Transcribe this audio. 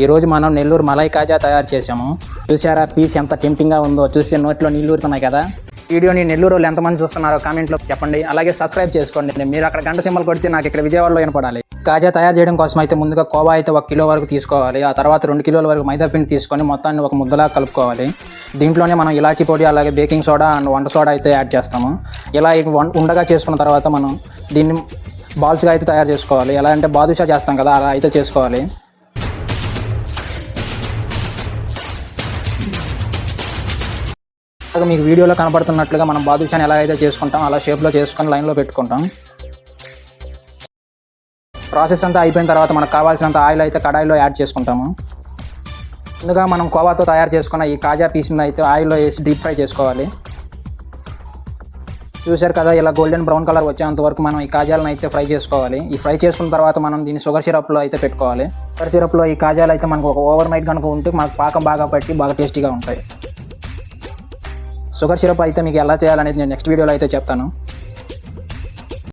ఈరోజు మనం నెల్లూరు మలై కాజా తయారు చేసాము. చూసారా పీస్ ఎంత టెంప్టింగ్గా ఉందో, చూస్తే నోట్లో నీళ్ళు ఊరుతున్నాయి కదా. వీడియోని నెల్లూరు వాళ్ళు ఎంతమంది చూస్తున్నారో కామెంట్లో చెప్పండి. అలాగే సబ్స్క్రైబ్ చేసుకోండి. మీరు అక్కడ గంట సింబల్ కొడితే నాకు ఇక్కడ విజయవాడలో వినపడాలి. కాజా తయారు చేయడం కోసం అయితే ముందుగా కోవా అయితే 1 కిలో వరకు తీసుకోవాలి. ఆ తర్వాత 2 కిలోల వరకు మైదా పిండి తీసుకొని మొత్తాన్ని ఒక ముద్దలా కలుపుకోవాలి. దీంట్లోనే మనం ఇలాచీ పొడి, అలాగే బేకింగ్ సోడా అండ్ వంట సోడా అయితే యాడ్ చేస్తాము. ఇలా ఉండగా చేసుకున్న తర్వాత మనం దీన్ని బాల్స్గా అయితే తయారు చేసుకోవాలి. ఎలా అంటే బాదుషా చేస్తాం కదా, అలా అయితే చేసుకోవాలి. మీకు వీడియోలో కనపడుతున్నట్లుగా మనం బాదుషాని ఎలా అయితే చేసుకుంటాం అలా షేప్లో చేసుకొని లైన్లో పెట్టుకుంటాం. ప్రాసెస్ అంతా అయిపోయిన తర్వాత మనకు కావాల్సినంత ఆయిల్ అయితే కడాయిలో యాడ్ చేసుకుంటాము. ముందుగా మనం కోవాతో తయారు చేసుకున్న ఈ కాజా పీస్ని అయితే ఆయిల్లో వేసి డీప్ ఫ్రై చేసుకోవాలి. చూసారు కదా, ఇలా గోల్డెన్ బ్రౌన్ కలర్ వచ్చేంత వరకు మనం ఈ కాజాలను అయితే ఫ్రై చేసుకోవాలి. ఈ ఫ్రై చేసుకున్న తర్వాత మనం దీన్ని షుగర్ సిరప్లో అయితే పెట్టుకోవాలి. షుగర్ సిరప్లో ఈ కాజాలు అయితే మనకు ఒక ఓవర్ నైట్ కనుక ఉంటే మనకు పాకం బాగా పట్టి బాగా టేస్టీగా ఉంటాయి. షుగర్ సిరప్ అయితే మీకు ఎలా చేయాలనేది నేను నెక్స్ట్ వీడియోలో అయితే చెప్తాను.